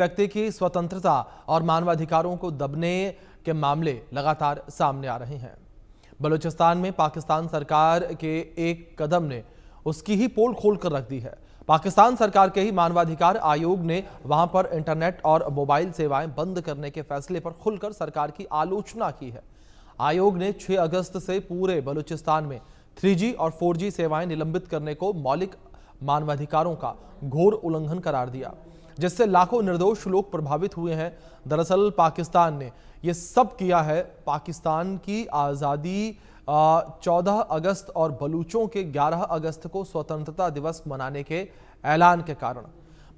व्यक्ति की स्वतंत्रता और मानवाधिकारों को दबने के मामले लगातार सामने आ रहे हैं। बलूचिस्तान में पाकिस्तान सरकार के एक कदम ने उसकी ही पोल खोल कर रख दी है। पाकिस्तान सरकार के ही मानवाधिकार आयोग ने वहां पर इंटरनेट और मोबाइल सेवाएं बंद करने के फैसले पर खुलकर सरकार की आलोचना की है। आयोग ने 6 अगस्त से पूरे बलूचिस्तान में 3G और 4G सेवाएं निलंबित करने को मौलिक मानवाधिकारों का घोर उल्लंघन करार दिया, जिससे लाखों निर्दोष लोग प्रभावित हुए हैं। दरअसल पाकिस्तान ने यह सब किया है पाकिस्तान की आज़ादी 14 अगस्त और बलूचों के 11 अगस्त को स्वतंत्रता दिवस मनाने के ऐलान के कारण।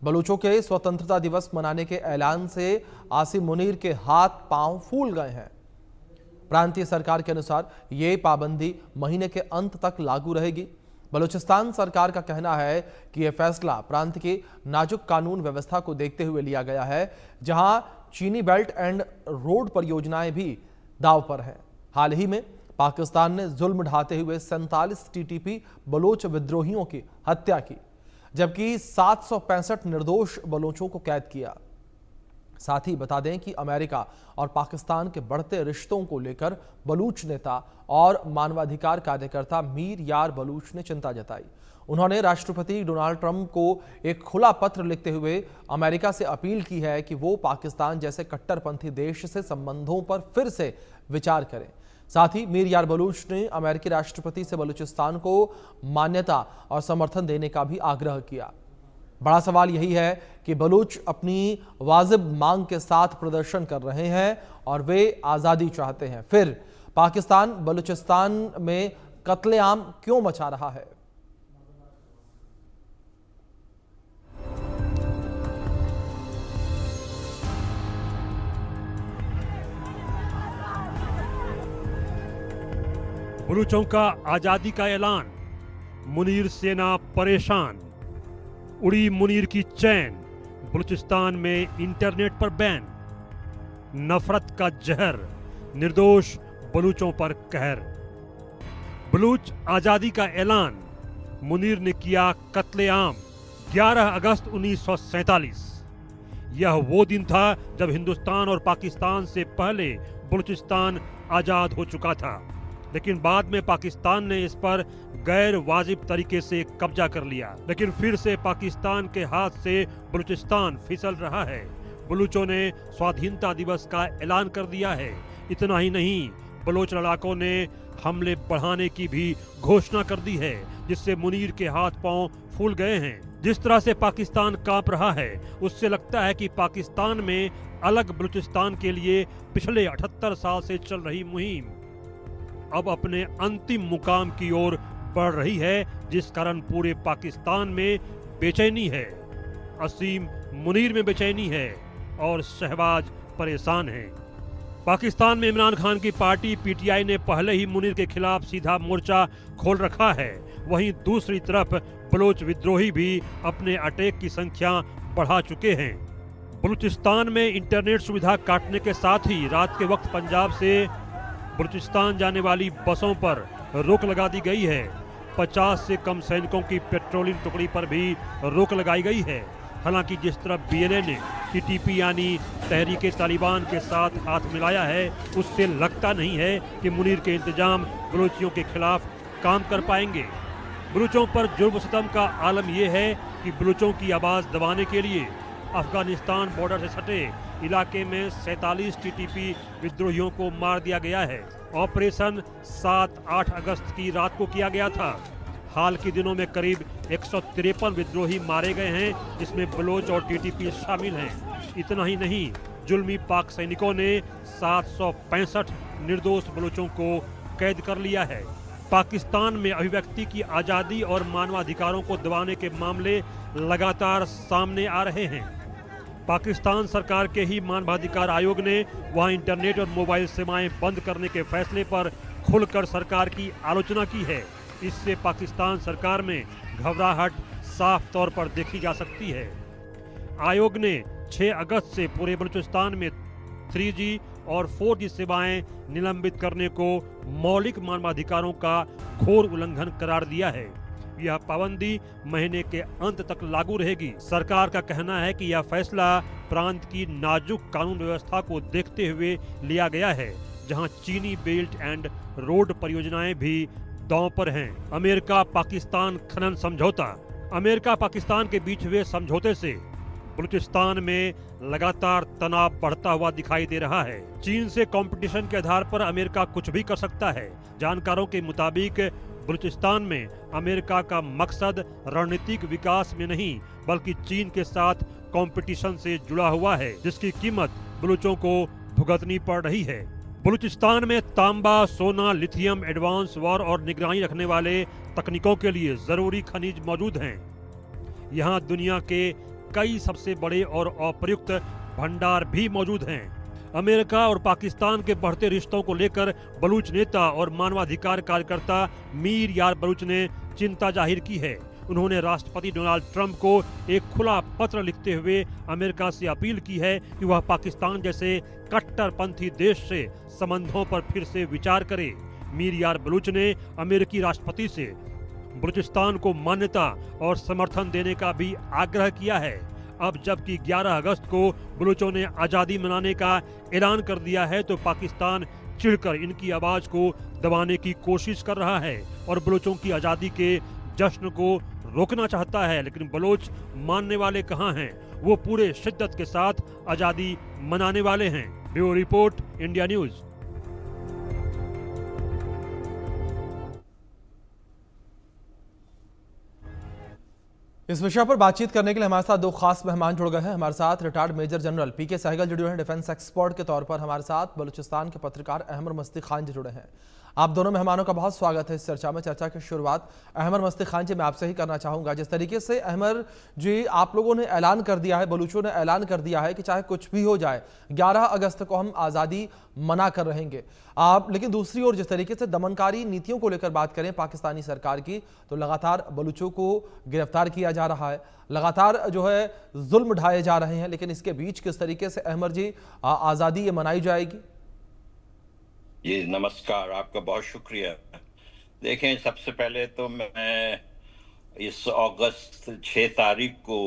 बलूचों के स्वतंत्रता दिवस मनाने के ऐलान से आसिम मुनीर के हाथ पांव फूल गए हैं। प्रांतीय सरकार के अनुसार ये पाबंदी महीने के अंत तक लागू रहेगी। बलूचिस्तान सरकार का कहना है कि यह फैसला प्रांत की नाजुक कानून व्यवस्था को देखते हुए लिया गया है, जहां चीनी बेल्ट एंड रोड परियोजनाएं भी दांव पर हैं। हाल ही में पाकिस्तान ने जुल्म ढाते हुए 47 टीटीपी बलोच विद्रोहियों की हत्या की, जबकि 765 निर्दोष बलोचों को कैद किया। साथ ही बता दें कि अमेरिका और पाकिस्तान के बढ़ते रिश्तों को लेकर बलूच नेता और मानवाधिकार कार्यकर्ता मीर यार बलूच ने चिंता जताई। उन्होंने राष्ट्रपति डोनाल्ड ट्रंप को एक खुला पत्र लिखते हुए अमेरिका से अपील की है कि वो पाकिस्तान जैसे कट्टरपंथी देश से संबंधों पर फिर से विचार करें। साथ ही मीर यार बलूच ने अमेरिकी राष्ट्रपति से बलूचिस्तान को मान्यता और समर्थन देने का भी आग्रह किया। बड़ा सवाल यही है कि बलूच अपनी वाजिब मांग के साथ प्रदर्शन कर रहे हैं और वे आज़ादी चाहते हैं, फिर पाकिस्तान बलूचिस्तान में कत्लेआम क्यों मचा रहा है? बलूचों का आजादी का ऐलान, मुनीर सेना परेशान, उड़ी मुनीर की चैन, बलूचिस्तान में इंटरनेट पर बैन, नफरत का जहर, निर्दोष बलूचों पर कहर। बलूच आजादी का ऐलान, मुनीर ने किया कत्लेआम, 11 अगस्त 1947। यह वो दिन था जब हिंदुस्तान और पाकिस्तान से पहले बलूचिस्तान आजाद हो चुका था, लेकिन बाद में पाकिस्तान ने इस पर गैर वाजिब तरीके से कब्जा कर लिया। लेकिन फिर से पाकिस्तान के हाथ से बलूचिस्तान फिसल रहा है। बलूचों ने स्वाधीनता दिवस का ऐलान कर दिया है। इतना ही नहीं, बलोच लड़ाकों ने हमले बढ़ाने की भी घोषणा कर दी है, जिससे मुनीर के हाथ पांव फूल गए हैं। जिस तरह से पाकिस्तान कांप रहा है, उससे लगता है कि पाकिस्तान में अलग बलूचिस्तान के लिए पिछले 78 साल से चल रही मुहिम अब अपने अंतिम मुकाम की ओर बढ़ रही है, जिस कारण पूरे पाकिस्तान में बेचैनी है। असीम मुनीर में बेचैनी है और शहबाज परेशान है। पाकिस्तान में इमरान खान की पार्टी पीटीआई ने पहले ही मुनीर के खिलाफ सीधा मोर्चा खोल रखा है। वहीं दूसरी तरफ बलोच विद्रोही भी अपने अटैक की संख्या बढ़ा चुके हैं। बलूचिस्तान में इंटरनेट सुविधा काटने के साथ ही रात के वक्त पंजाब से बलूचिस्तान जाने वाली बसों पर रोक लगा दी गई है। 50 से कम सैनिकों की पेट्रोलिंग टुकड़ी पर भी रोक लगाई गई है। हालांकि जिस तरह बीएनए ने टीटीपी यानी तहरीके तालिबान के साथ हाथ मिलाया है, उससे लगता नहीं है कि मुनीर के इंतजाम बलूचियों के खिलाफ काम कर पाएंगे। बलूचों पर जुर्म सितम का आलम यह है कि बलूचों की आवाज़ दबाने के लिए अफगानिस्तान बॉर्डर से सटे इलाके में 47 टीटीपी विद्रोहियों को मार दिया गया है। ऑपरेशन 7-8 अगस्त की रात को किया गया था। हाल के दिनों में करीब 153 विद्रोही मारे गए हैं, जिसमें बलोच और टीटीपी शामिल हैं। इतना ही नहीं, जुल्मी पाक सैनिकों ने 765 निर्दोष बलोचों को कैद कर लिया है। पाकिस्तान में अभिव्यक्ति की आज़ादी और मानवाधिकारों को दबाने के मामले लगातार सामने आ रहे हैं। पाकिस्तान सरकार के ही मानवाधिकार आयोग ने वहां इंटरनेट और मोबाइल सेवाएं बंद करने के फैसले पर खुलकर सरकार की आलोचना की है। इससे पाकिस्तान सरकार में घबराहट साफ तौर पर देखी जा सकती है। आयोग ने 6 अगस्त से पूरे बलूचिस्तान में 3G और 4G सेवाएं निलंबित करने को मौलिक मानवाधिकारों का घोर उल्लंघन करार दिया है। यह पाबंदी महीने के अंत तक लागू रहेगी। सरकार का कहना है कि यह फैसला प्रांत की नाजुक कानून व्यवस्था को देखते हुए लिया गया है, जहां चीनी बेल्ट एंड रोड परियोजनाएं भी दांव पर हैं। अमेरिका पाकिस्तान खनन समझौता। अमेरिका पाकिस्तान के बीच हुए समझौते से बलूचिस्तान में लगातार तनाव बढ़ता हुआ दिखाई दे रहा है। चीन से कंपटीशन के आधार पर अमेरिका कुछ भी कर सकता है। जानकारों के मुताबिक बलूचिस्तान में अमेरिका का मकसद रणनीतिक विकास में नहीं बल्कि चीन के साथ कंपटीशन से जुड़ा हुआ है, जिसकी कीमत बलूचों को भुगतनी पड़ रही है। बलूचिस्तान में तांबा, सोना, लिथियम, एडवांस वार और निगरानी रखने वाले तकनीकों के लिए जरूरी खनिज मौजूद हैं। यहाँ दुनिया के कई सबसे बड़े और अप्रयुक्त भंडार भी मौजूद हैं। अमेरिका और पाकिस्तान के बढ़ते रिश्तों को लेकर बलूच नेता और मानवाधिकार कार्यकर्ता मीर यार बलूच ने चिंता जाहिर की है। उन्होंने राष्ट्रपति डोनाल्ड ट्रंप को एक खुला पत्र लिखते हुए अमेरिका से अपील की है कि वह पाकिस्तान जैसे कट्टरपंथी देश से संबंधों पर फिर से विचार करे। मीर यार बलूच ने अमेरिकी राष्ट्रपति से बलूचिस्तान को मान्यता और समर्थन देने का भी आग्रह किया है। अब जबकि 11 अगस्त को बलूचों ने आजादी मनाने का ऐलान कर दिया है, तो पाकिस्तान चिढ़कर इनकी आवाज को दबाने की कोशिश कर रहा है और बलूचों की आजादी के जश्न को रोकना चाहता है। लेकिन बलोच मानने वाले कहां हैं? वो पूरे शिद्दत के साथ आजादी मनाने वाले हैं। Bureau report, India news. इस विषय पर बातचीत करने के लिए हमारे साथ दो खास मेहमान जुड़ गए हैं। हमारे साथ रिटायर्ड मेजर जनरल पीके सहगल जुड़े हुए हैं, डिफेंस एक्सपर्ट के तौर पर। हमारे साथ बलूचिस्तान के पत्रकार अहमर मस्ती खान जी जुड़े हैं। आप दोनों मेहमानों का बहुत स्वागत है इस चर्चा में। चर्चा की शुरुआत अहमर मस्ती खान जी मैं आपसे ही करना चाहूंगा। जिस तरीके से अहमर जी आप लोगों ने ऐलान कर दिया है, बलूचों ने ऐलान कर दिया है कि चाहे कुछ भी हो जाए 11 अगस्त को हम आज़ादी मना कर रहेंगे। आप लेकिन दूसरी ओर जिस तरीके से दमनकारी नीतियों को लेकर बात करें पाकिस्तानी सरकार की, तो लगातार बलूचों को गिरफ्तार किया जा रहा है, लगातार जो है जुल्म ढाए जा रहे हैं। लेकिन इसके बीच किस तरीके से अहमर जी आज़ादी ये मनाई जाएगी? जी नमस्कार, आपका बहुत शुक्रिया। देखें, सबसे पहले तो मैं इस अगस्त 6 तारीख को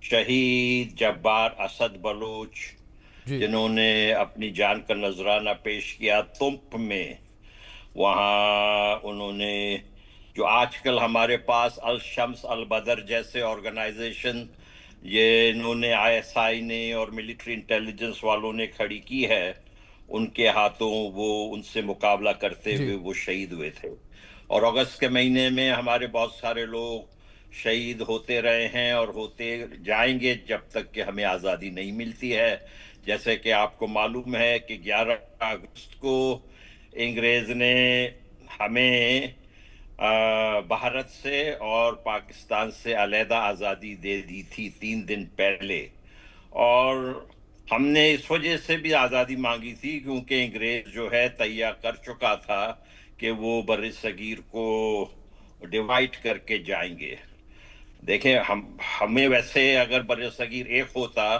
शहीद जब्बार असद बलूच जिन्होंने अपनी जान का नजराना पेश किया तुंप में, वहाँ उन्होंने जो आजकल हमारे पास अल शम्स अल बदर जैसे ऑर्गेनाइजेशन ये इन्होंने ISI ने और मिलिट्री इंटेलिजेंस वालों ने खड़ी की है, उनके हाथों वो उनसे मुकाबला करते हुए वो शहीद हुए थे। और अगस्त के महीने में हमारे बहुत सारे लोग शहीद होते रहे हैं और होते जाएंगे जब तक कि हमें आज़ादी नहीं मिलती है। जैसे कि आपको मालूम है कि 11 अगस्त को अंग्रेज ने हमें भारत से और पाकिस्तान से अलहदा आज़ादी दे दी थी 3 दिन पहले, और हमने इस वजह से भी आज़ादी मांगी थी क्योंकि अंग्रेज जो है तैयार कर चुका था कि वो बर सगीर को डिवाइड करके जाएंगे। देखें, हमें वैसे अगर बर सगीर एक होता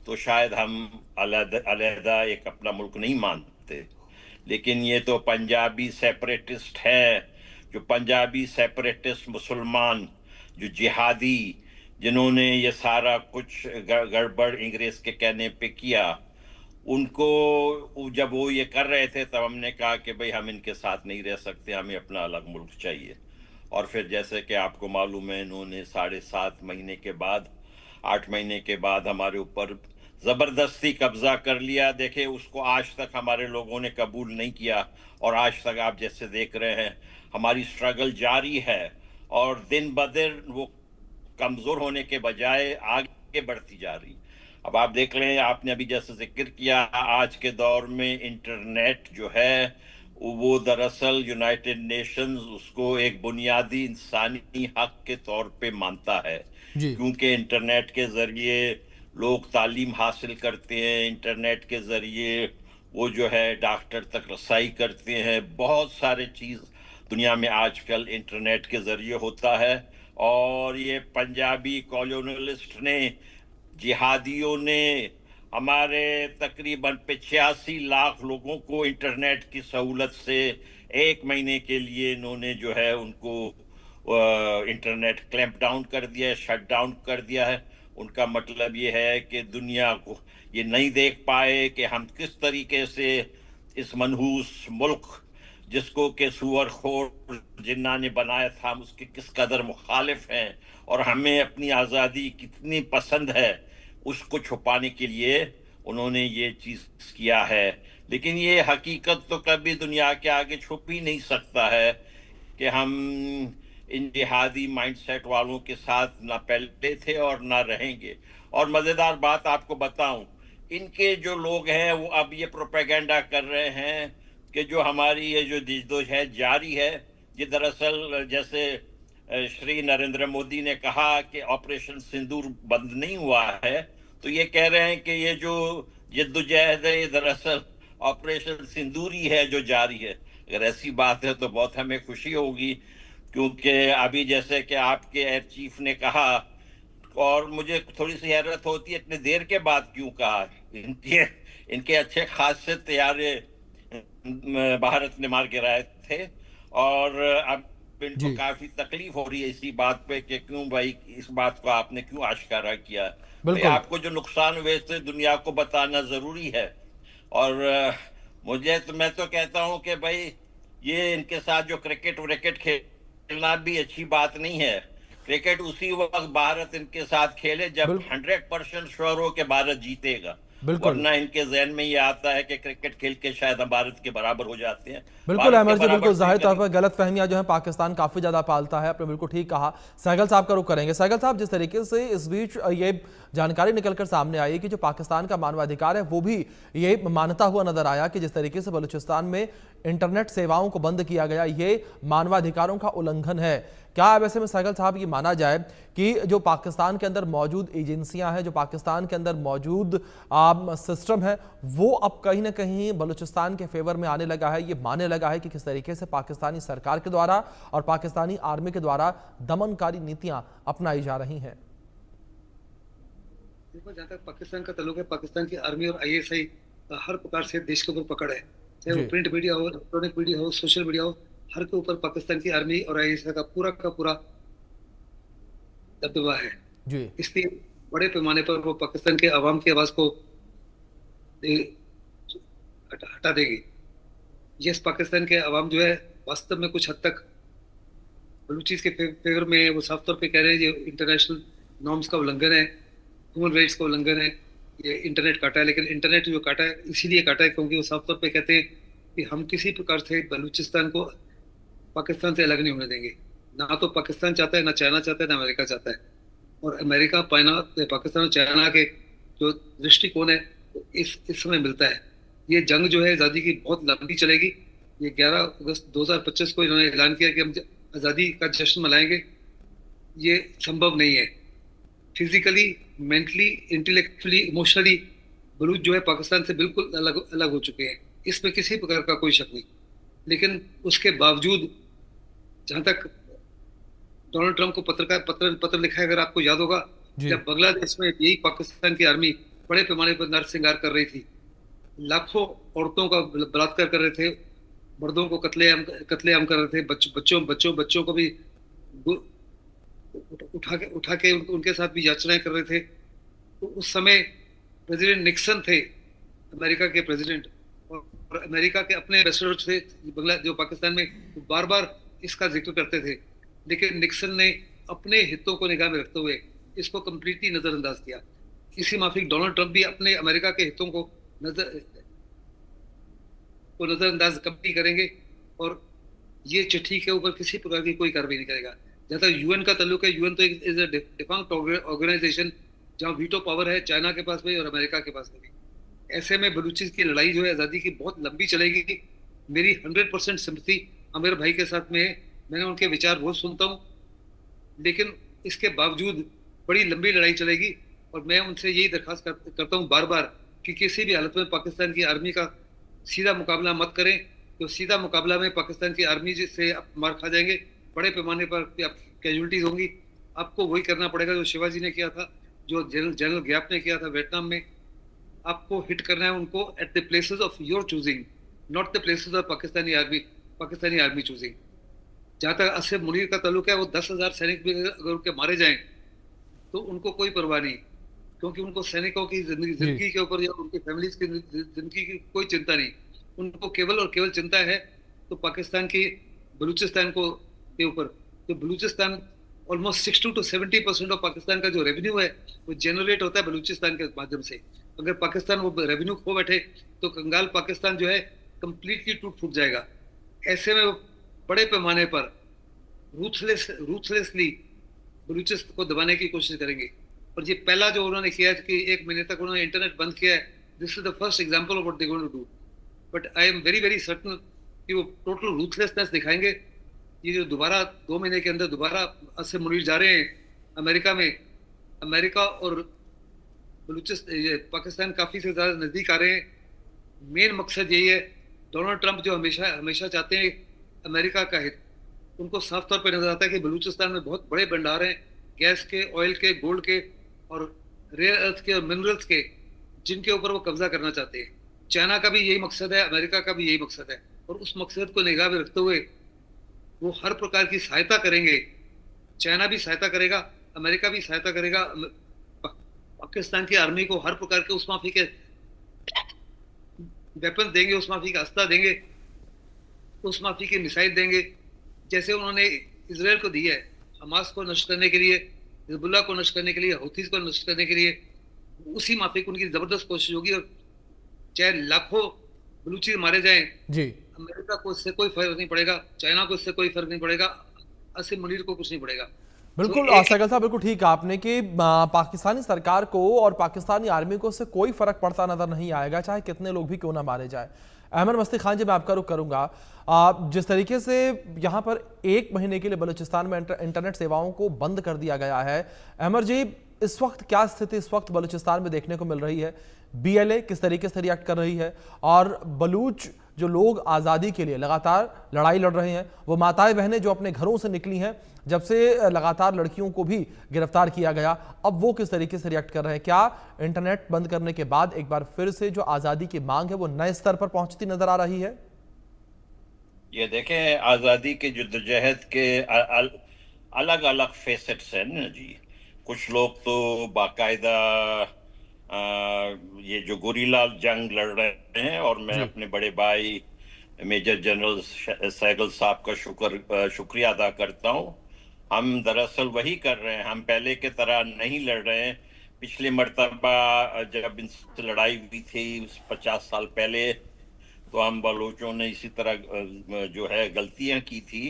तो शायद हम अलहदा एक अपना मुल्क नहीं मानते, लेकिन ये तो पंजाबी सेपरेटिस्ट है, जो पंजाबी सेपरेटिस्ट मुसलमान जो जिहादी जिन्होंने ये सारा कुछ गड़बड़ अंग्रेज के कहने पे किया, उनको जब वो ये कर रहे थे तब हमने कहा कि भाई हम इनके साथ नहीं रह सकते, हमें अपना अलग मुल्क चाहिए। और फिर जैसे कि आपको मालूम है इन्होंने 7.5 महीने के बाद 8 महीने के बाद हमारे ऊपर ज़बरदस्ती कब्जा कर लिया। देखे, उसको आज तक हमारे लोगों ने कबूल नहीं किया और आज तक आप जैसे देख रहे हैं हमारी स्ट्रगल जारी है और दिन ब दिन वो कमज़ोर होने के बजाय आगे बढ़ती जा रही। अब आप देख लें, आपने अभी जैसे जिक्र किया, आज के दौर में इंटरनेट जो है वो दरअसल यूनाइटेड नेशंस उसको एक बुनियादी इंसानी हक के तौर पे मानता है, क्योंकि इंटरनेट के ज़रिए लोग तालीम हासिल करते हैं, इंटरनेट के ज़रिए वो जो है डॉक्टर तक रसाई करते हैं। बहुत सारे चीज़ दुनिया में आजकल इंटरनेट के ज़रिए होता है। और ये पंजाबी कॉलोनियलिस्ट ने, जिहादियों ने हमारे तकरीबन 85 लाख लोगों को इंटरनेट की सहूलत से 1 महीने के लिए इन्होंने जो है उनको इंटरनेट क्लैंप डाउन कर दिया है, शट डाउन कर दिया है। उनका मतलब ये है कि दुनिया को ये नहीं देख पाए कि हम किस तरीके से इस मनहूस मुल्क जिसको के सूअरखोर जिन्ना ने बनाया था, हम उसके किस कदर मुखालिफ हैं और हमें अपनी आज़ादी कितनी पसंद है, उसको छुपाने के लिए उन्होंने ये चीज़ किया है। लेकिन ये हकीकत तो कभी दुनिया के आगे छुप ही नहीं सकता है कि हम इन जिहादी माइंडसेट वालों के साथ ना पहले थे और ना रहेंगे। और मज़ेदार बात आपको बताऊं, इनके जो लोग हैं वो अब ये प्रोपेगेंडा कर रहे हैं कि जो हमारी ये जो जद्दोजहद जारी है, ये दरअसल जैसे श्री नरेंद्र मोदी ने कहा कि ऑपरेशन सिंदूर बंद नहीं हुआ है, तो ये कह रहे हैं कि ये जो जद्दोजहद है ये दरअसल ऑपरेशन सिंदूर ही है जो जारी है। अगर ऐसी बात है तो बहुत हमें खुशी होगी, क्योंकि अभी जैसे कि आपके एयर चीफ ने कहा, और मुझे थोड़ी सी हैरत होती है इतनी देर के बाद क्यों कहा। इनके इनके अच्छे खासे तैयारे भारत ने मार गिराए थे, और अब इनको जी काफी तकलीफ हो रही है इसी बात पे कि क्यों भाई इस बात को आपने क्यों आश्कारा किया। भाई बिल्कुल। आपको जो नुकसान हुए थे दुनिया को बताना जरूरी है। और मुझे तो मैं तो कहता हूं कि भाई ये इनके साथ जो क्रिकेट व्रिकेट खेलना भी अच्छी बात नहीं है। क्रिकेट उसी वक्त भारत इनके साथ खेले जब बिल्कुल 100% श्योर हो कि भारत जीतेगा, बिल्कुल वरना इनके जहन में ये आता है कि क्रिकेट खेल के शायद हम भारत के बराबर हो जाते हैं। बिल्कुल भारत के अहमद जी, बराबर बिल्कुल से जाहिर तौर कभी पर गलत फहमियां जो है पाकिस्तान काफी ज्यादा पालता है। आपने बिल्कुल ठीक कहा। सहगल साहब का रुख करेंगे। सहगल साहब, जिस तरीके से इस बीच ये जानकारी निकलकर सामने आई कि जो पाकिस्तान का मानवाधिकार है वो भी ये मानता हुआ नजर आया कि जिस तरीके से बलूचिस्तान में इंटरनेट सेवाओं को बंद किया गया, ये मानवाधिकारों का उल्लंघन है। क्या अब ऐसे में सहगल साहब ये माना जाए कि जो पाकिस्तान के अंदर मौजूद एजेंसियां हैं, जो पाकिस्तान के अंदर मौजूद सिस्टम है, वो अब कहीं ना कहीं बलूचिस्तान के फेवर में आने लगा है, ये मानने लगा है कि किस तरीके से पाकिस्तानी सरकार के द्वारा और पाकिस्तानी आर्मी के द्वारा दमनकारी नीतियां अपनाई जा रही हैं? देखो, जहाँ तक पाकिस्तान का ताल्लुक है, पाकिस्तान की आर्मी और आईएसआई हर प्रकार से देश के ऊपर पकड़ है, चाहे वो जी प्रिंट मीडिया हो, इलेक्ट्रॉनिक मीडिया हो, सोशल मीडिया हो, हर के ऊपर पाकिस्तान की आर्मी और आईएसआई का पूरा दबदबा है। जी इसलिए बड़े पैमाने पर वो पाकिस्तान के आवाम की आवाज को हटा देगी। यस, पाकिस्तान के आवाम जो है वास्तव में कुछ हद तक बलूचिस के फेवर में, वो साफ तौर पे कह रहे हैं ये इंटरनेशनल नॉर्म्स का उल्लंघन है, ह्यूमन राइट्स का उल्लंघन है, ये इंटरनेट काटा है। लेकिन इंटरनेट जो काटा है इसीलिए काटा है क्योंकि वो साफ तौर पे कहते हैं कि हम किसी प्रकार से बलूचिस्तान को पाकिस्तान से अलग नहीं होने देंगे। ना तो पाकिस्तान चाहता है, ना चाइना चाहता है, ना अमेरिका चाहता है। और अमेरिका पाकिस्तान और चाइना के जो दृष्टिकोण है इस समय मिलता है। ये जंग जो है आज़ादी की बहुत लंबी चलेगी। ये 11 अगस्त 2025 को इन्होंने ऐलान किया कि हम आज़ादी का जश्न मनाएंगे। ये संभव नहीं है। Physically, mentally, intellectually, emotionally Baloch जो है पाकिस्तान से बिल्कुल अलग हो चुके हैं, इसमें किसी प्रकार का कोई शक नहीं। लेकिन उसके बावजूद जहां तक डोनाल्ड ट्रंप को पत्र लिखा है, अगर आपको याद होगा, जब बांग्लादेश में यही पाकिस्तान की आर्मी बड़े पैमाने पर नरसंहार कर रही थी, लाखों औरतों का बलात्कार कर रहे थे, मर्दों को कत्लेआम कर रहे थे, बच्चों को भी उठा के उनके साथ भी याचनाएं कर रहे थे। तो उस समय प्रेसिडेंट निक्सन थे, अमेरिका के प्रेसिडेंट, और अमेरिका के अपने एम्बेसडर थे जो पाकिस्तान में, बार बार इसका जिक्र करते थे। लेकिन निक्सन ने अपने हितों को निगाह में रखते हुए इसको कंप्लीटली नजरअंदाज किया। इसी माफिक डोनाल्ड ट्रंप भी अपने अमेरिका के हितों को नजरअंदाज कभी करेंगे और ये चिट्ठी के ऊपर किसी प्रकार की कोई कार्रवाई नहीं करेगा। जहाँ तक यूएन का ताल्लुक है, यूएन तो इज अ डिफंक्ट ऑर्गेनाइजेशन जहाँ वीटो पावर है चाइना के पास भी और अमेरिका के पास भी। ऐसे में बलूचिस की लड़ाई जो है आज़ादी की बहुत लंबी चलेगी। मेरी 100% सिंपैथी आमिर भाई के साथ में है, मैंने उनके विचार बहुत सुनता हूँ, लेकिन इसके बावजूद बड़ी लंबी लड़ाई चलेगी। और मैं उनसे यही दरख्वास्त करता हूँ बार बार कि किसी भी हालत में पाकिस्तान की आर्मी का सीधा मुकाबला मत करें, तो सीधा मुकाबला में पाकिस्तान की आर्मी से आप मार खा जाएंगे, बड़े पैमाने पर कैजुअलिटीज होंगी। आपको वही करना पड़ेगा जो शिवाजी ने किया था, जो जनरल ग्याप ने किया था वियतनाम में। आपको हिट करना है उनको at the places of your choosing, not the places of Pakistani army choosing. जहां तक असद मुनीर का ताल्लुक है, वो 10,000 सैनिक भी अगर उनके मारे जाएं तो उनको कोई परवाह नहीं, क्योंकि उनको सैनिकों की जी जिंदगी के ऊपर या उनकी फैमिलीज की जिंदगी की कोई चिंता नहीं। उनको केवल और केवल चिंता है तो पाकिस्तान की बलूचिस्तान को के ऊपर। तो Balochistan almost 60 to 70% of Pakistan का जो रेवेन्यू है वो जनरेट होता है बलूचिस्तान के माध्यम से। अगर पाकिस्तान वो रेवेन्यू खो बैठे तो कंगाल पाकिस्तान जो है कंप्लीटली टूट फूट जाएगा। ऐसे में वो बड़े पैमाने पर रूथलेसली बलूचिस्तान को दबाने की कोशिश करेंगे। और ये पहला जो उन्होंने किया है कि 1 महीने तक उन्होंने इंटरनेट बंद किया है, this is the first example of what they going to do. But I am very very certain कि वो टोटल रूथलेसनेस दिखाएंगे। ये जो दोबारा 2 महीने के अंदर दोबारा असद मुनीर जा रहे हैं अमेरिका में, अमेरिका और बलूचिस्तान पाकिस्तान काफी से ज्यादा नजदीक आ रहे हैं। मेन मकसद यही है, डोनाल्ड ट्रंप जो हमेशा हमेशा चाहते हैं अमेरिका का हित, उनको साफ तौर पर नजर आता है कि बलूचिस्तान में बहुत बड़े भंडार हैं गैस के, ऑयल के, गोल्ड के और रेयर अर्थ के और मिनरल्स के, जिनके ऊपर वो कब्जा करना चाहते हैं। चाइना का भी यही मकसद है, अमेरिका का भी यही मकसद है, और उस मकसद को निगाह में रखते हुए वो हर प्रकार की सहायता करेंगे। चाइना भी सहायता करेगा, अमेरिका भी सहायता करेगा, पाकिस्तान की आर्मी को हर प्रकार के उस माफी के वेपन देंगे, उस माफी का अस्ता देंगे, उस माफी की मिसाइल देंगे, जैसे उन्होंने इसराइल को दी है हमास को नष्ट करने के लिए, हिजबुल्लाह को नष्ट करने के लिए, हौथीज को नष्ट करने के लिए। उसी माफी की उनकी जबरदस्त कोशिश होगी। और चाहे लाखों बलूची मारे जाएं, जी अमेरिका को इससे कोई फर्क नहीं पड़ेगा, चाइना को इससे कोई फर्क नहीं पड़ेगा, असद मुनीर को कुछ नहीं पड़ेगा। बिल्कुल सहगल साहब, बिल्कुल ठीक आपने कि पाकिस्तानी सरकार को और पाकिस्तानी आर्मी को इससे कोई फर्क पड़ता नजर नहीं आएगा, चाहे कितने लोग भी क्यों ना मारे जाए। अहमद मस्ती खान जी, मैं आपका रुख करूंगा। जिस तरीके से यहाँ पर 1 महीने के लिए बलूचिस्तान में इंटरनेट सेवाओं को बंद कर दिया गया है, अहमद जी इस वक्त क्या स्थिति इस वक्त बलूचिस्तान में देखने को मिल रही है? BLA किस तरीके से रिएक्ट कर रही है? और बलूच जो लोग आज़ादी के लिए लगातार लड़ाई लड़ रहे हैं, वो माताएं बहनें जो अपने घरों से निकली हैं जब से लगातार लड़कियों को भी गिरफ्तार किया गया, अब वो किस तरीके से रिएक्ट कर रहे हैं? क्या इंटरनेट बंद करने के बाद एक बार फिर से जो आज़ादी की मांग है वो नए स्तर पर पहुंचती नजर आ रही है? ये देखें, आज़ादी के जद्दोजहद के अलग अलग फेसेट्स हैं ना जी। कुछ लोग तो बाकायदा ये जो गुरीला जंग लड़ रहे हैं, और मैं अपने बड़े भाई मेजर जनरल सहगल साहब का शुक्रिया अदा करता हूँ। हम दरअसल वही कर रहे हैं, हम पहले के तरह नहीं लड़ रहे हैं। पिछले मर्तबा जब इनसे लड़ाई हुई थी 50 साल पहले, तो हम बलूचों ने इसी तरह जो है गलतियां की थी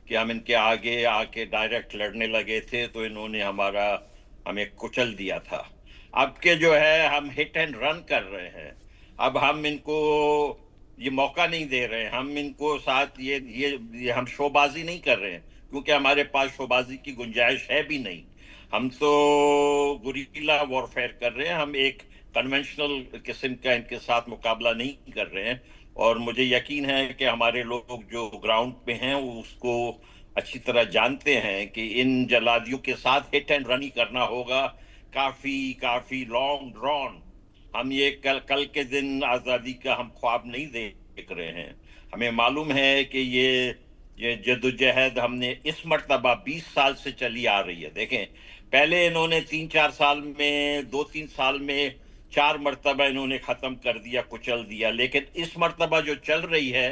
कि हम इनके आगे आके डायरेक्ट लड़ने लगे थे, तो इन्होंने हमें कुचल दिया था। अब के जो है हम हिट एंड रन कर रहे हैं। अब हम इनको ये मौका नहीं दे रहे हैं, हम इनको साथ ये हम शोबाजी नहीं कर रहे हैं, क्योंकि हमारे पास शोबाजी की गुंजाइश है भी नहीं। हम तो गुरिल्ला वॉरफेयर कर रहे हैं, हम एक कन्वेंशनल किस्म का इनके साथ मुकाबला नहीं कर रहे हैं। और मुझे यकीन है कि हमारे लोग जो ग्राउंड पे हैं वो उसको अच्छी तरह जानते हैं कि इन जलादियों के साथ हिट एंड रन ही करना होगा, काफी लॉन्ग ड्रॉन। हम ये कल के दिन आज़ादी का हम ख्वाब नहीं देख रहे हैं। हमें मालूम है कि ये जद्दोजहद हमने इस मर्तबा 20 साल से चली आ रही है। देखें, पहले इन्होंने 3-4 साल में, 2-3 साल में 4 मर्तबा इन्होंने खत्म कर दिया, कुचल दिया। लेकिन इस मर्तबा जो चल रही है,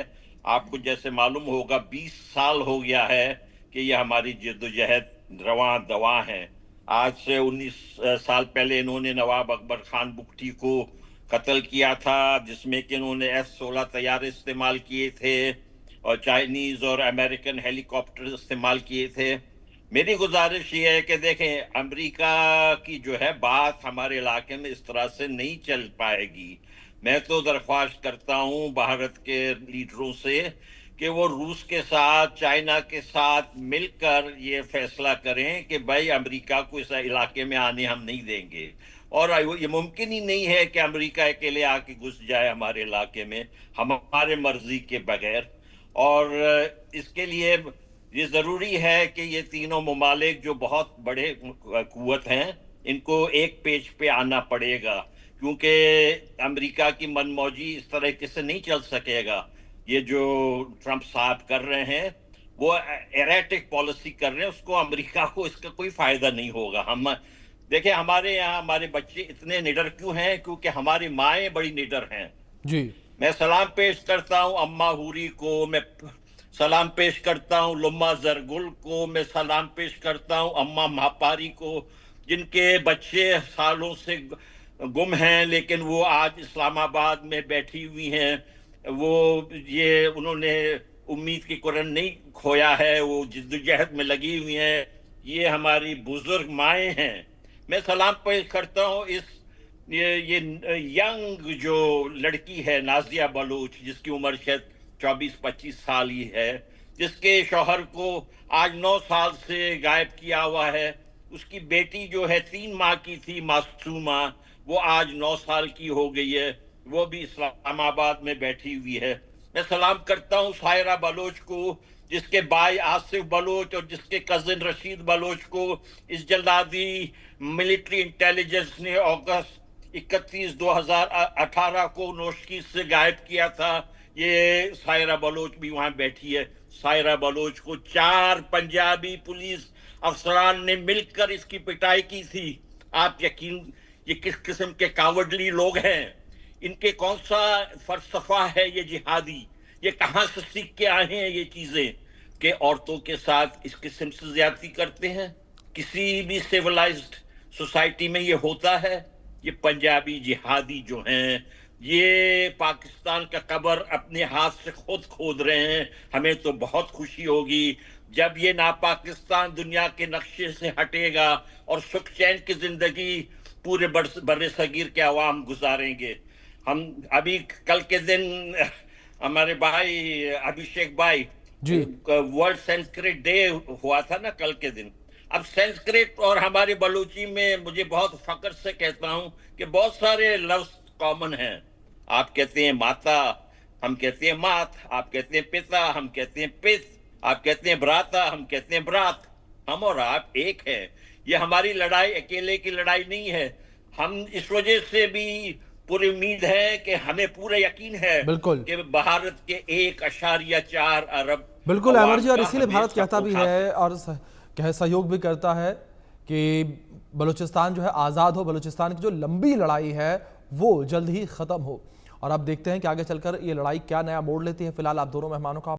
आपको जैसे मालूम होगा 20 साल हो गया है कि ये हमारी जद्दोजहद रवां दवा है। आज से 19 साल पहले इन्होंने नवाब अकबर खान बुगटी को कत्ल किया था, जिसमें कि इन्होंने F-16 तैयारे इस्तेमाल किए थे और चाइनीज और अमेरिकन हेलीकॉप्टर इस्तेमाल किए थे। मेरी गुजारिश ये है कि देखें, अमेरिका की जो है बात हमारे इलाके में इस तरह से नहीं चल पाएगी। मैं तो दरख्वास्त करता हूँ भारत के लीडरों से कि वो रूस के साथ, चाइना के साथ मिलकर ये फैसला करें कि भाई अमेरिका को इस इलाके में आने हम नहीं देंगे। और ये मुमकिन ही नहीं है कि अमेरिका अकेले आके घुस जाए हमारे इलाके में हमारे मर्जी के बगैर। और इसके लिए ये ज़रूरी है कि ये तीनों ममालिक जो बहुत बड़े कुव्वत हैं, इनको एक पेज पे आना पड़ेगा, क्योंकि अमेरिका की मनमौजी इस तरह से नहीं चल सकेगा। ये जो ट्रंप साहब कर रहे हैं, वो एरेटिक पॉलिसी कर रहे हैं, उसको अमेरिका को इसका कोई फायदा नहीं होगा। हम देखिए, हमारे यहाँ हमारे बच्चे इतने निडर क्यों हैं? क्योंकि हमारी माएँ बड़ी निडर हैं। जी। मैं सलाम पेश करता हूं अम्मा हुरी को, मैं सलाम पेश करता हूं लुम्मा जरगुल को, मैं सलाम पेश करता हूं अम्मा महापारी को, जिनके बच्चे सालों से गुम हैं, लेकिन वो आज इस्लामाबाद में बैठी हुई हैं। वो ये उन्होंने उम्मीद की किरण नहीं खोया है, वो जिद्दोजहद में लगी हुई हैं। ये हमारी बुजुर्ग माएँ हैं। मैं सलाम पेश करता हूं ये यंग जो लड़की है नाजिया बलूच, जिसकी उम्र शायद 24-25 साल ही है, जिसके शौहर को आज 9 साल से गायब किया हुआ है। उसकी बेटी जो है 3 माह की थी, मासूमा, वो आज 9 साल की हो गई है। वो भी इस्लामाबाद में बैठी हुई है। मैं सलाम करता हूँ सायरा बलोच को, जिसके भाई आसिफ बलोच और जिसके कजिन रशीद बलोच को इस जल्लादी मिलिट्री इंटेलिजेंस ने अगस्त 31, 2018 को नोशकी से गायब किया था। ये सायरा बलोच भी वहां बैठी है। सायरा बलोच को 4 पंजाबी पुलिस अफसरान ने मिलकर इसकी पिटाई की थी। आप यकीन, ये किस किस्म के कावड़ली लोग हैं? इनके कौन सा फलसफा है ये जिहादी? ये कहां से सीख के आए हैं ये चीजें कि औरतों के साथ इस किस्म से ज्यादती करते हैं? किसी भी सिविलाइज्ड सोसाइटी में ये होता है? ये पंजाबी जिहादी जो हैं, ये पाकिस्तान का कब्र अपने हाथ से खुद खोद रहे हैं। हमें तो बहुत खुशी होगी जब ये नापाकिस्तान दुनिया के नक्शे से हटेगा और सुख चैन की जिंदगी पूरे बर्रे सगीर के अवाम गुजारेंगे। हम अभी कल के दिन हमारे भाई अभिषेक भाई जी। वर्ल्ड संस्कृत डे हुआ था ना कल के दिन। अब संस्कृत और हमारे बलूची में मुझे बहुत फक्र से कहता हूं कि बहुत सारे लफ्ज कॉमन हैं। आप कहते हैं माता, हम कहते हैं मात, आप कहते हैं पिता, हम कहते हैं पित, आप कहते हैं भ्राता, हम कहते हैं भ्रात। हम और आप एक है। ये हमारी लड़ाई अकेले की लड़ाई नहीं है। हम इस वजह से भी पूरी उम्मीद है कि हमें पूरा यकीन है बिल्कुल कि भारत के 1.4 अरब बिल्कुल अमर जी, और का इसीलिए हमें भारत कहता भी सपोर्ट है और सहयोग भी करता है कि बलूचिस्तान जो है आज़ाद हो, बलूचिस्तान की जो लंबी लड़ाई है वो जल्द ही ख़त्म हो। और अब देखते हैं कि आगे चलकर ये लड़ाई क्या नया मोड़ लेती है। फिलहाल आप दोनों मेहमानों का